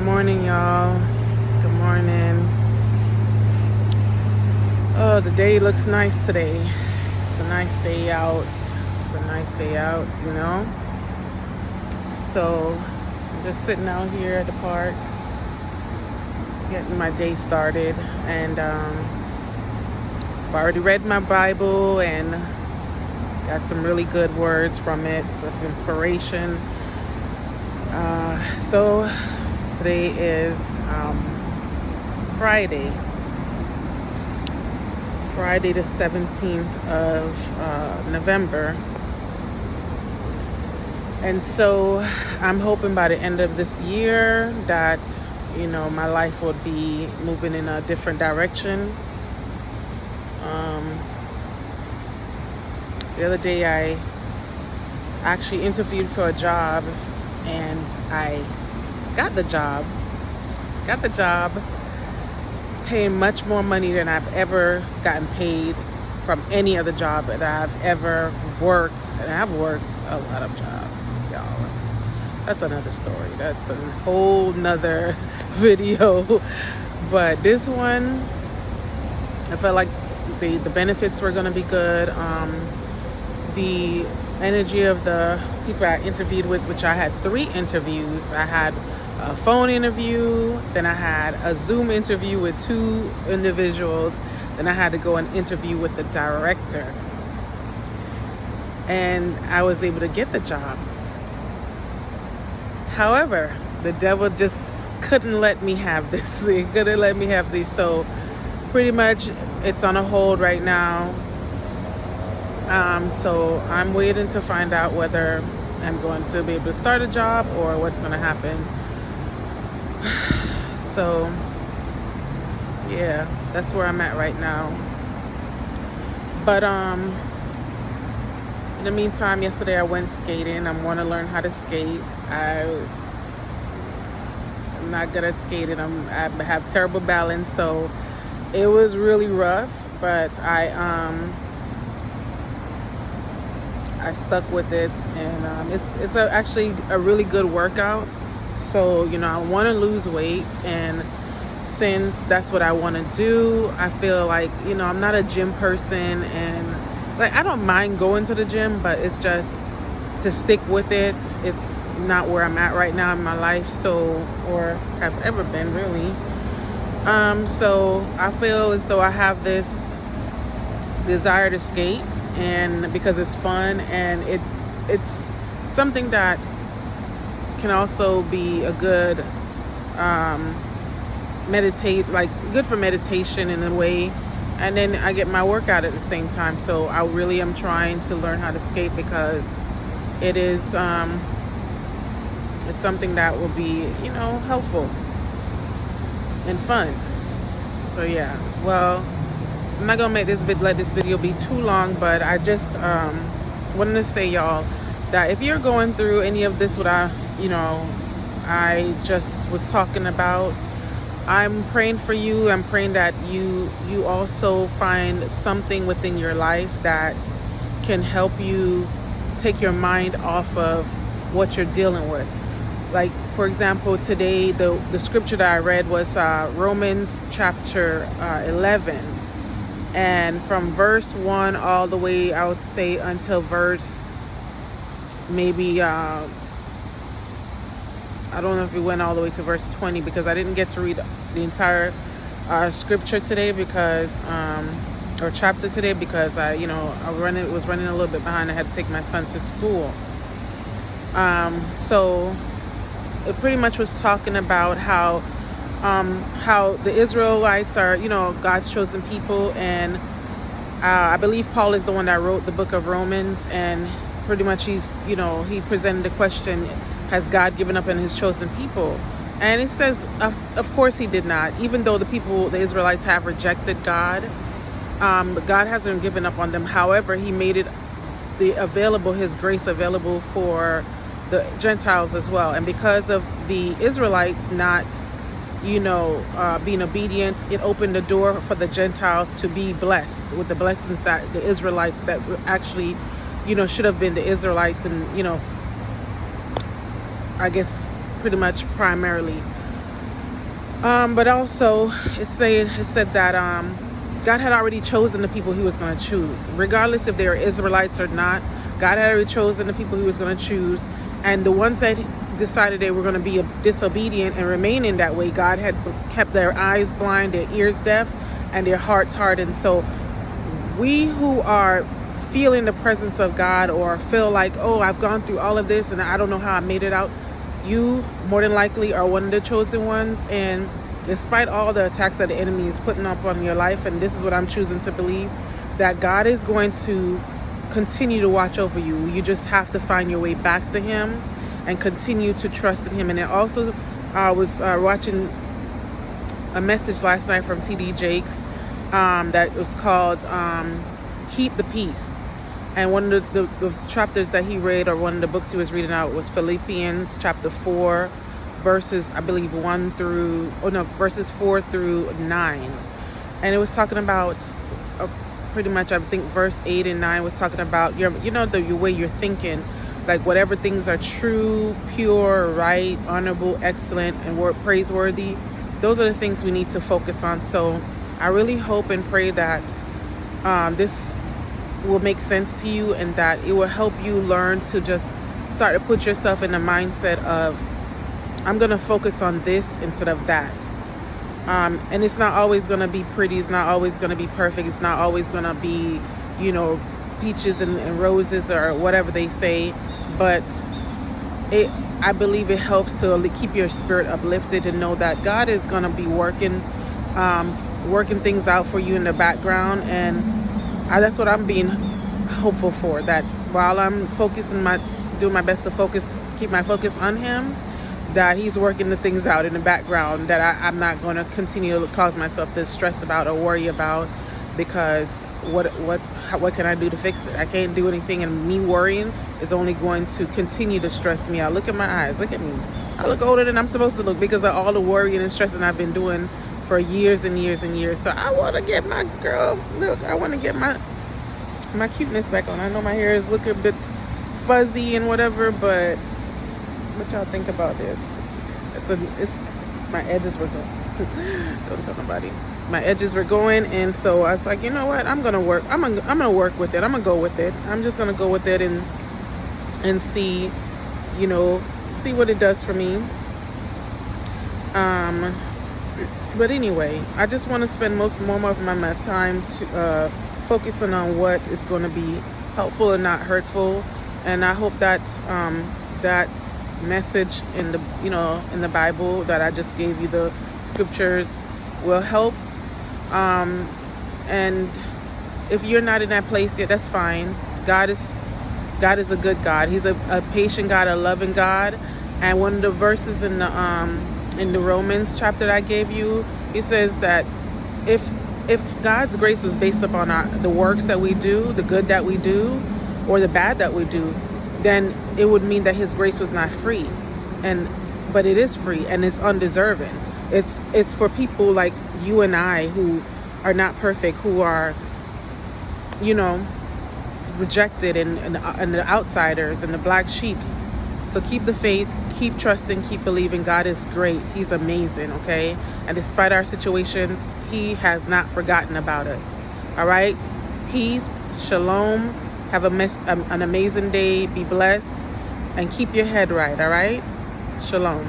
morning, y'all. Good morning. Oh, the day looks nice today. It's a nice day out. It's a nice day out, you know. So I'm just sitting out here at the park, getting my day started, and I've already read my Bible and got some really good words from it of inspiration. So today is Friday the 17th of November. And so I'm hoping by the end of this year that, my life will be moving in a different direction. The other day I actually interviewed for a job and I got the job, paying much more money than I've ever gotten paid from any other job that I've ever worked. And I've worked a lot of jobs, y'all. That's another story. That's a whole nother video. But this one, I felt like the benefits were going to be good. The energy of the people I interviewed with, which I had 3 interviews. I had a phone interview, then I had a Zoom interview with 2 individuals, then I had to go and interview with the director. And I was able to get the job. However, the devil just couldn't let me have this. He couldn't let me have these. So pretty much it's on a hold right now. So I'm waiting to find out whether I'm going to be able to start a job or what's going to happen. So yeah, that's where I'm at right now. But in the meantime, yesterday I went skating. I want to learn how to skate. I'm not good at skating. I have terrible balance, so it was really rough. But I stuck with it, and it's actually a really good workout. So I want to lose weight, and since that's what I want to do, I feel like I'm not a gym person, and like I don't mind going to the gym, but it's just to stick with it. It's not where I'm at right now in my life, or have ever been really. So I feel as though I have this desire to skate, and because it's fun and it's something that can also be a good good for meditation in a way, and then I get my workout at the same time. So I really am trying to learn how to skate because it is it's something that will be helpful and fun. So yeah, well, I'm not gonna let this video be too long, but I just wanted to say, y'all, that if you're going through any of this, what I just was talking about, I'm praying for you. I'm praying that you also find something within your life that can help you take your mind off of what you're dealing with. Like, for example, today the scripture that I read was Romans chapter 11. And from verse 1 all the way, I would say, until verse maybe, I don't know if we went all the way to verse 20, because I didn't get to read the entire scripture today or chapter today, because I was running a little bit behind. I had to take my son to school. So it pretty much was talking about how the Israelites are, God's chosen people. And I believe Paul is the one that wrote the book of Romans. And pretty much he presented the question, has God given up on his chosen people? And it says, of course he did not. Even though the Israelites have rejected God, but God hasn't given up on them. However, he made it his grace available for the Gentiles as well. And because of the Israelites not being obedient, it opened the door for the Gentiles to be blessed with the blessings that the Israelites that actually, should have been the Israelites, and, I guess pretty much primarily But also it said that God had already chosen the people he was going to choose, regardless if they were Israelites or not. God had already chosen the people he was going to choose, and the ones that decided they were going to be disobedient and remain in that way, God had kept their eyes blind, their ears deaf, and their hearts hardened. So we who are feeling the presence of God, or feel like, oh, I've gone through all of this and I don't know how I made it out, you more than likely are one of the chosen ones. And despite all the attacks that the enemy is putting up on your life, and this is what I'm choosing to believe, that God is going to continue to watch over you. You just have to find your way back to him and continue to trust in him. And it also, I was watching a message last night from TD Jakes that was called Keep the Peace. And one of the chapters that he read, or one of the books he was reading out, was Philippians chapter 4, verses, I believe, verses 4 through 9. And it was talking about pretty much, I think verse 8 and 9 was talking about your way you're thinking, like whatever things are true, pure, right, honorable, excellent, and praiseworthy, those are the things we need to focus on. So I really hope and pray that this will make sense to you, and that it will help you learn to just start to put yourself in the mindset of, I'm going to focus on this instead of that. And it's not always going to be pretty. It's not always going to be perfect. It's not always going to be, peaches and roses or whatever they say. But I believe it helps to keep your spirit uplifted and know that God is going to be working things out for you in the background. And that's what I'm being hopeful for, that while I'm doing my best to keep my focus on him, that he's working the things out in the background that I'm not going to continue to cause myself to stress about or worry about, because what can I do to fix it? I can't do anything, and me worrying is only going to continue to stress me out. Look at my eyes. Look at me. I look older than I'm supposed to look because of all the worrying and stressing I've been doing for years and years and years. So I want to get my I want to get my cuteness back on. I know my hair is looking a bit fuzzy and whatever, but what y'all think about this? It's my edges were going. Don't tell nobody. My edges were going, and so I was like, you know what? I'm gonna work. I'm gonna work with it. I'm gonna go with it. I'm just gonna go with it and see, see what it does for me. But anyway, I just want to spend more of my time to focusing on what is going to be helpful and not hurtful. And I hope that that message in the Bible that I just gave you, the scriptures, will help. And if you're not in that place yet, that's fine. God is a good God. He's a patient God, a loving God. And one of the verses in the Romans chapter that I gave you, he says that if God's grace was based upon the works that we do, the good that we do, or the bad that we do, then it would mean that his grace was not free. But it is free, and it's undeserving. It's for people like you and I who are not perfect, who are, rejected, and the outsiders and the black sheeps. So keep the faith, keep trusting, keep believing. God is great. He's amazing, okay? And despite our situations, he has not forgotten about us. All right? Peace, shalom. Have an amazing day. Be blessed. And keep your head right, all right? Shalom.